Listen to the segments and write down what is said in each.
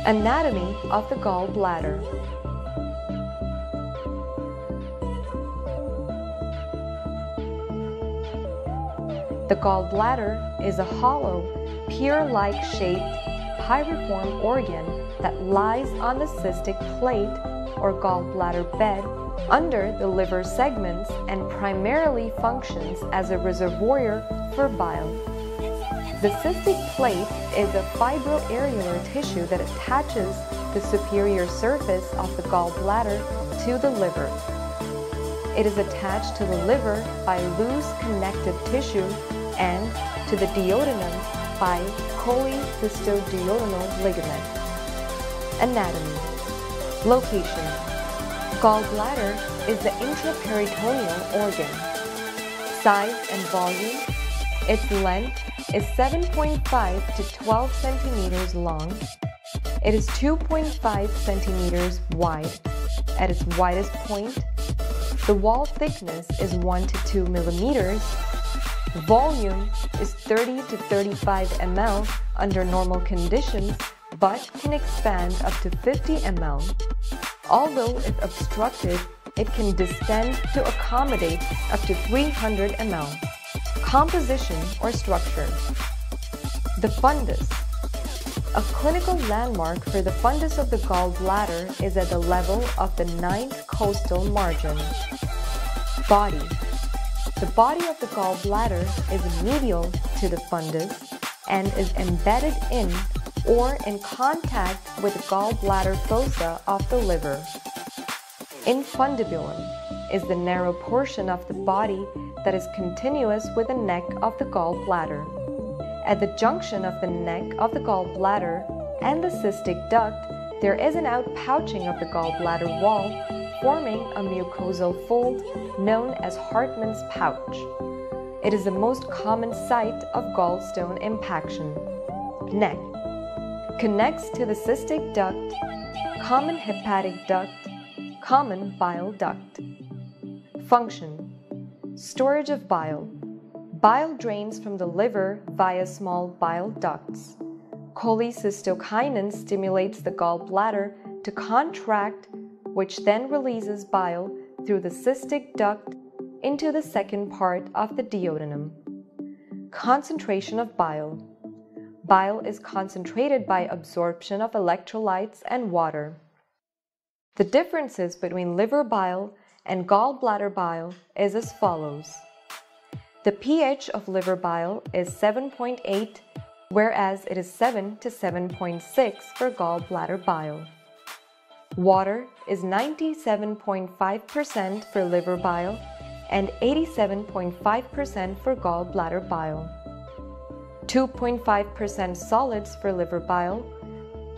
Anatomy of the gall bladder. The gall bladder is a hollow, pear-like shaped, pyriform organ that lies on the cystic plate or gallbladder bed under the liver segments and primarily functions as a reservoir for bile. The cystic plate is a fibroareolar tissue that attaches the superior surface of the gallbladder to the liver. It is attached to the liver by loose connective tissue and to the duodenum by cholecystoduodenal ligament. Anatomy. Location. Gallbladder is the intraperitoneal organ. Size and volume. Its length is 7.5 to 12 centimeters long. It is 2.5 centimeters wide. At its widest point, the wall thickness is 1 to 2 millimeters. Volume is 30 to 35 ml under normal conditions, but can expand up to 50 ml. Although if obstructed, it can distend to accommodate up to 300 ml. Composition or structure. The fundus. A clinical landmark for the fundus of the gallbladder is at the level of the 9th costal margin. Body. The body of the gallbladder is medial to the fundus and is embedded in or in contact with the gallbladder fossa of the liver. Infundibulum is the narrow portion of the body that is continuous with the neck of the gallbladder. At the junction of the neck of the gallbladder and the cystic duct, there is an outpouching of the gallbladder wall, forming a mucosal fold known as Hartmann's pouch. It is the most common site of gallstone impaction. Neck. Connects to the cystic duct, common hepatic duct, common bile duct. Function. Storage of bile. Bile drains from the liver via small bile ducts. Cholecystokinin stimulates the gallbladder to contract, which then releases bile through the cystic duct into the second part of the duodenum. Concentration of bile. Bile is concentrated by absorption of electrolytes and water. The differences between liver bile and gallbladder bile is as follows. The pH of liver bile is 7.8, whereas it is 7 to 7.6 for gallbladder bile. Water is 97.5% for liver bile and 87.5% for gallbladder bile. 2.5% solids for liver bile,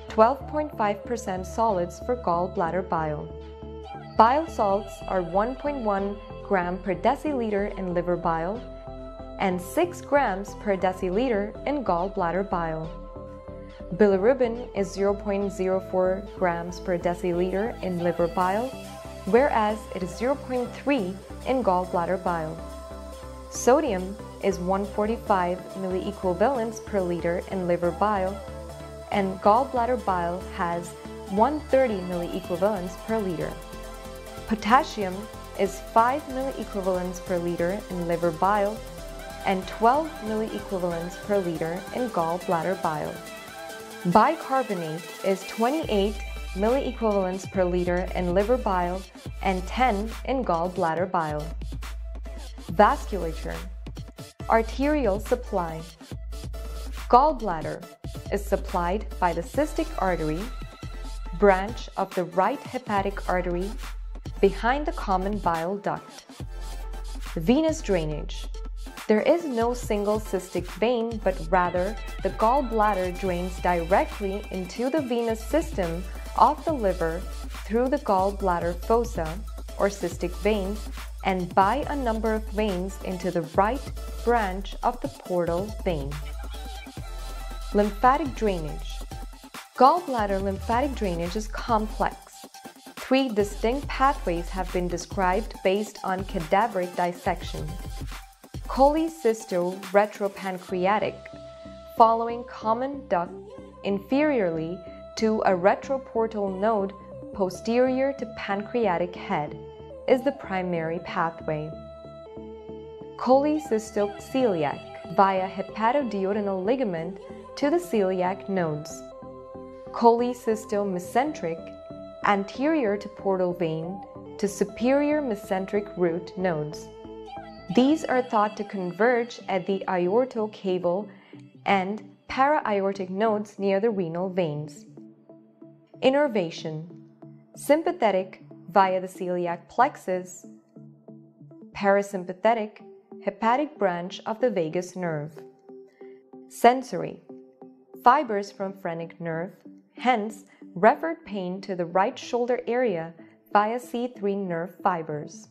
12.5% solids for gallbladder bile. Bile salts are 1.1 gram per deciliter in liver bile and 6 grams per deciliter in gallbladder bile. Bilirubin is 0.04 grams per deciliter in liver bile, whereas it is 0.3 in gallbladder bile. Sodium is 145 milliequivalents per liter in liver bile, and gallbladder bile has 130 milliequivalents per liter. Potassium is 5 milliequivalents per liter in liver bile and 12 milliequivalents per liter in gallbladder bile. Bicarbonate is 28 milliequivalents per liter in liver bile and 10 in gallbladder bile. Vasculature. Arterial supply. Gallbladder is supplied by the cystic artery, branch of the right hepatic artery, behind the common bile duct. Venous drainage. There is no single cystic vein, but rather the gallbladder drains directly into the venous system of the liver through the gallbladder fossa or cystic veins and by a number of veins into the right branch of the portal vein. Lymphatic drainage. Gallbladder lymphatic drainage is complex. 3 distinct pathways have been described based on cadaveric dissection. Cholecysto-retropancreatic, following common duct inferiorly to a retroportal node posterior to pancreatic head is the primary pathway. Cholecystoceliac via hepatoduodenal ligament to the celiac nodes. Cholecystomesenteric anterior to portal vein to superior mesenteric root nodes. These are thought to converge at the aortocaval and para-aortic nodes near the renal veins. Innervation. Sympathetic via the celiac plexus. Parasympathetic, hepatic branch of the vagus nerve. Sensory. Fibers from phrenic nerve, hence referred pain to the right shoulder area via C3 nerve fibers.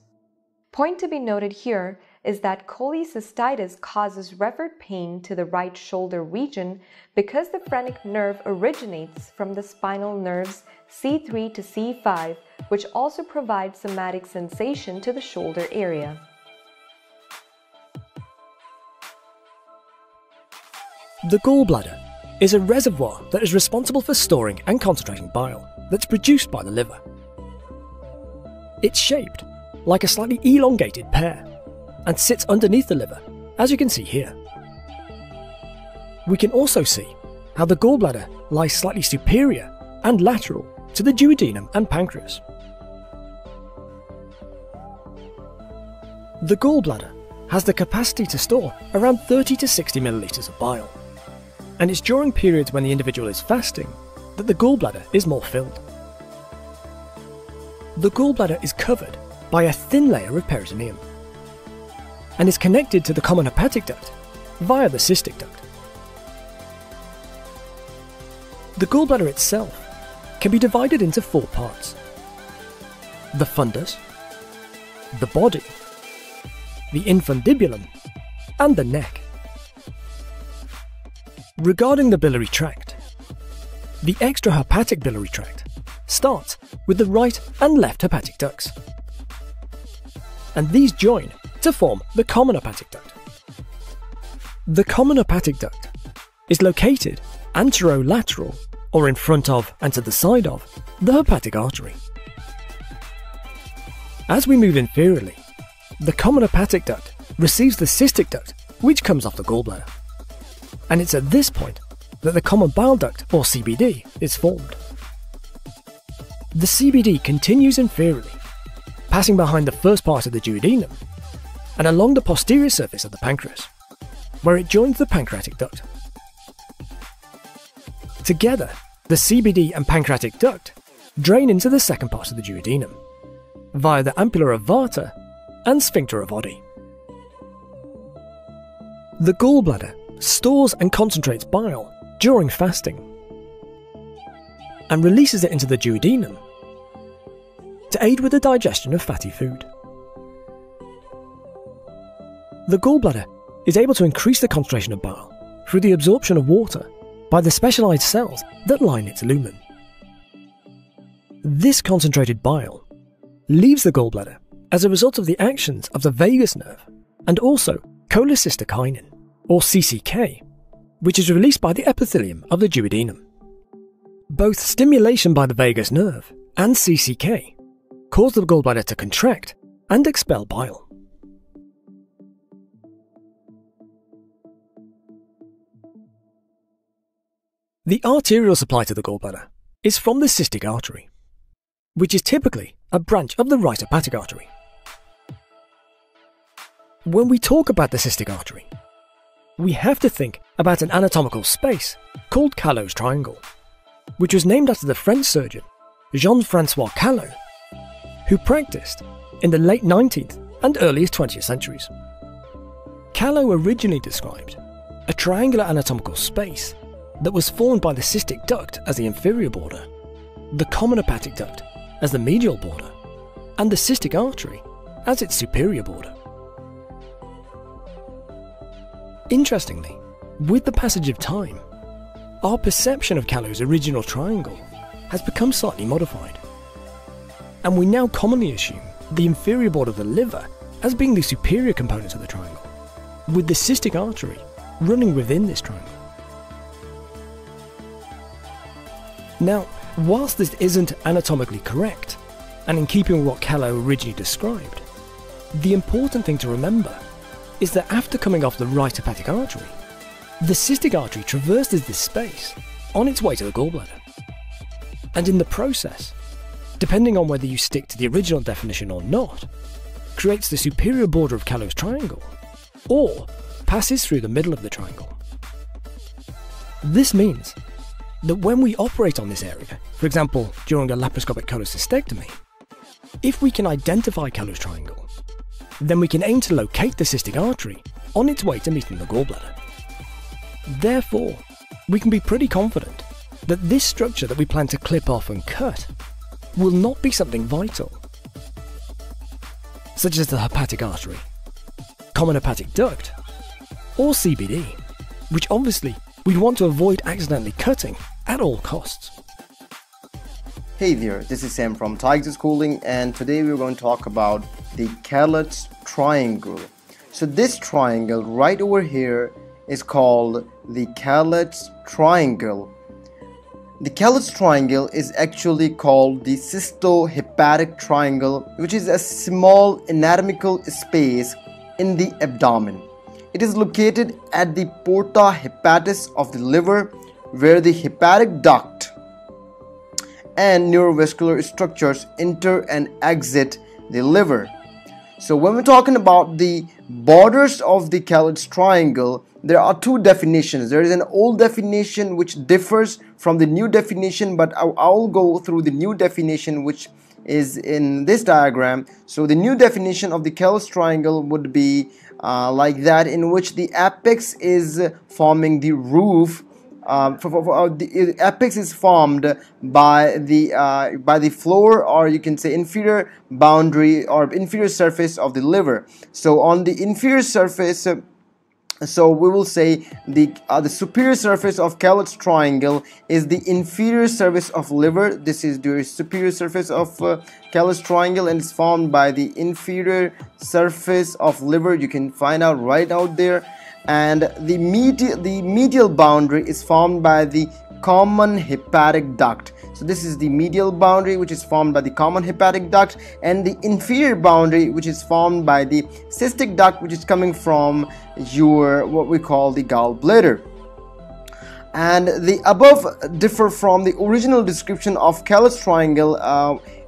Point to be noted here is that cholecystitis causes referred pain to the right shoulder region because the phrenic nerve originates from the spinal nerves C3 to C5, which also provides somatic sensation to the shoulder area. The gallbladder is a reservoir that is responsible for storing and concentrating bile that's produced by the liver. It's shaped like a slightly elongated pear and sits underneath the liver, as you can see here. We can also see how the gallbladder lies slightly superior and lateral to the duodenum and pancreas. The gallbladder has the capacity to store around 30 to 60 millilitres of bile, and it's during periods when the individual is fasting that the gallbladder is more filled. The gallbladder is covered by a thin layer of peritoneum and is connected to the common hepatic duct via the cystic duct. The gallbladder itself can be divided into 4 parts: the fundus, the body, the infundibulum, and the neck. Regarding the biliary tract, the extrahepatic biliary tract starts with the right and left hepatic ducts, and these join to form the common hepatic duct. The common hepatic duct is located anterolateral, or in front of and to the side of, the hepatic artery. As we move inferiorly, the common hepatic duct receives the cystic duct, which comes off the gallbladder, and it's at this point that the common bile duct, or CBD, is formed. The CBD continues inferiorly, passing behind the first part of the duodenum and along the posterior surface of the pancreas, where it joins the pancreatic duct. Together, the CBD and pancreatic duct drain into the second part of the duodenum via the ampulla of Vata and sphincter of Oddi. The gallbladder stores and concentrates bile during fasting and releases it into the duodenum to aid with the digestion of fatty food. The gallbladder is able to increase the concentration of bile through the absorption of water by the specialized cells that line its lumen. This concentrated bile leaves the gallbladder as a result of the actions of the vagus nerve and also cholecystokinin, or CCK, which is released by the epithelium of the duodenum. Both stimulation by the vagus nerve and CCK cause the gallbladder to contract and expel bile. The arterial supply to the gallbladder is from the cystic artery, which is typically a branch of the right hepatic artery. When we talk about the cystic artery, we have to think about an anatomical space called Callot's triangle, which was named after the French surgeon Jean-François Callot, who practiced in the late 19th and earliest 20th centuries. Callot originally described a triangular anatomical space that was formed by the cystic duct as the inferior border, the common hepatic duct as the medial border, and the cystic artery as its superior border. Interestingly, with the passage of time, our perception of Callot's original triangle has become slightly modified, and we now commonly assume the inferior border of the liver as being the superior component of the triangle, with the cystic artery running within this triangle. Now, whilst this isn't anatomically correct, and in keeping with what Callow originally described, the important thing to remember is that after coming off the right hepatic artery, the cystic artery traverses this space on its way to the gallbladder. And in the process, depending on whether you stick to the original definition or not, creates the superior border of Callow's triangle, or passes through the middle of the triangle. This means that when we operate on this area, for example during a laparoscopic cholecystectomy, if we can identify Callow's triangle, then we can aim to locate the cystic artery on its way to meeting the gallbladder. Therefore, we can be pretty confident that this structure that we plan to clip off and cut will not be something vital, such as the hepatic artery, common hepatic duct, or CBD, which obviously we'd want to avoid accidentally cutting at all costs. Hey there, this is Sam from Tigers Schooling, and today we're going to talk about the Callot's triangle. So this triangle right over here is called the Callot's triangle. The Callot's triangle is actually called the cystohepatic triangle, which is a small anatomical space in the abdomen. It is located at the porta hepatis of the liver, where the hepatic duct and neurovascular structures enter and exit the liver. So when we're talking about the borders of the Callot's triangle, there are two definitions. There is an old definition which differs from the new definition, but I'll go through the new definition which is in this diagram. So the new definition of the Callot's triangle would be like that, in which the apex is forming the roof. The apex is formed by the floor, or you can say inferior boundary or inferior surface of the liver. So on the inferior surface, so we will say the superior surface of Callot's triangle is the inferior surface of liver. This is the superior surface of Callot's triangle, and it's formed by the inferior surface of liver. You can find out right out there. And the medial boundary is formed by the common hepatic duct. So this is the medial boundary, which is formed by the common hepatic duct, and the inferior boundary, which is formed by the cystic duct, which is coming from your what we call the gall bladder. And the above differ from the original description of Callot's triangle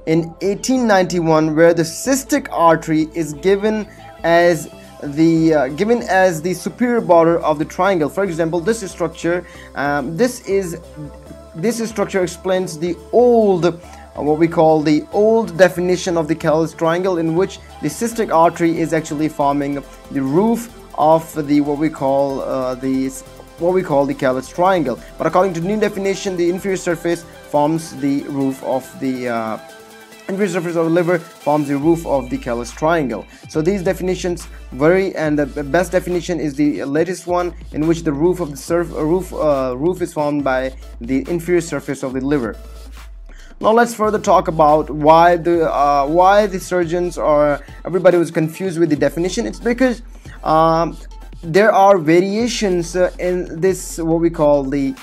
in 1891, where the cystic artery is given as the superior border of the triangle. For example, this structure, this structure explains the old, what we call the old definition of the Callot's triangle, in which the cystic artery is actually forming the roof of the what we call the Callot's triangle. But according to new definition, the inferior surface forms the roof of the inferior surface of the liver forms the roof of the Callot's triangle. So these definitions vary, and the best definition is the latest one, in which the roof of the roof is formed by the inferior surface of the liver. Now let's further talk about why the surgeons or everybody was confused with the definition. It's because there are variations in this what we call the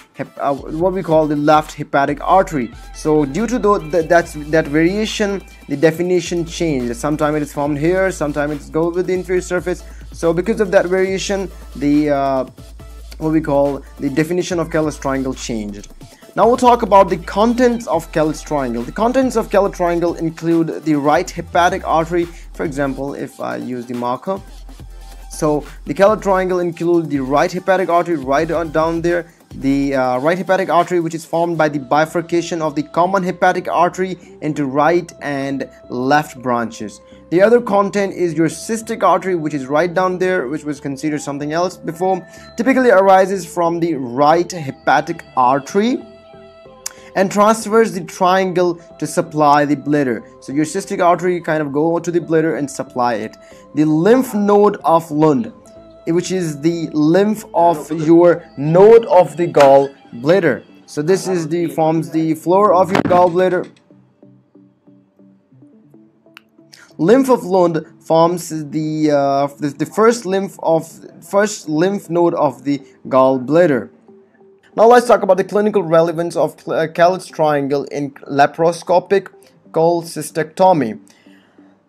left hepatic artery. So due to that variation, the definition changed. Sometimes it is formed here, sometimes it goes with the inferior surface. So because of that variation, the what we call the definition of Callot's triangle changed. Now we'll talk about the contents of Callot's triangle. The contents of Callot's triangle include the right hepatic artery. For example, if I use the marker, so the Callot triangle includes the right hepatic artery right down there, the right hepatic artery, which is formed by the bifurcation of the common hepatic artery into right and left branches. The other content is your cystic artery, which is right down there, which was considered something else before. Typically arises from the right hepatic artery and transfers the triangle to supply the bladder. So your cystic artery kind of go to the bladder and supply it. The lymph node of Lund, which is the lymph of your node of the gall bladder. So this is forms the floor of your gall bladder. Lymph of Lund forms the first lymph node of the gall bladder. Now let's talk about the clinical relevance of Kellett's triangle in laparoscopic cholecystectomy.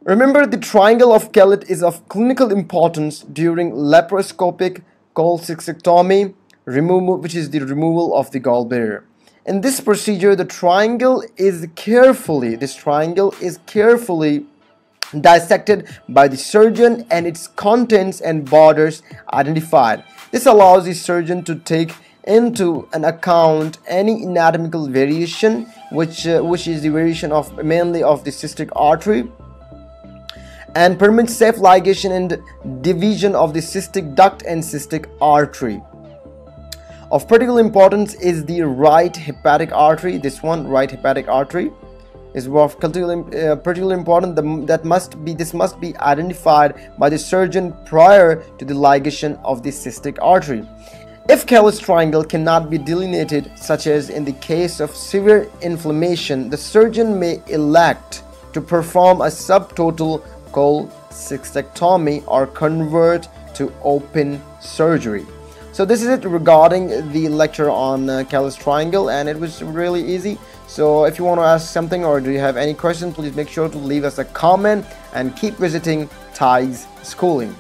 Remember, the triangle of Kellett is of clinical importance during laparoscopic cholecystectomy, which is the removal of the gallbladder. In this procedure, this triangle is carefully dissected by the surgeon and its contents and borders identified. This allows the surgeon to take into an account any anatomical variation, which is the variation of mainly of the cystic artery, and permits safe ligation and division of the cystic duct and cystic artery. Of particular importance is the right hepatic artery. This one, right hepatic artery, is of particularly important. This must be identified by the surgeon prior to the ligation of the cystic artery. If Kellett's triangle cannot be delineated, such as in the case of severe inflammation, the surgeon may elect to perform a subtotal cholecystectomy or convert to open surgery. So this is it regarding the lecture on Kellett's triangle, and it was really easy. So if you want to ask something or do you have any questions, please make sure to leave us a comment and keep visiting Tige's Schooling.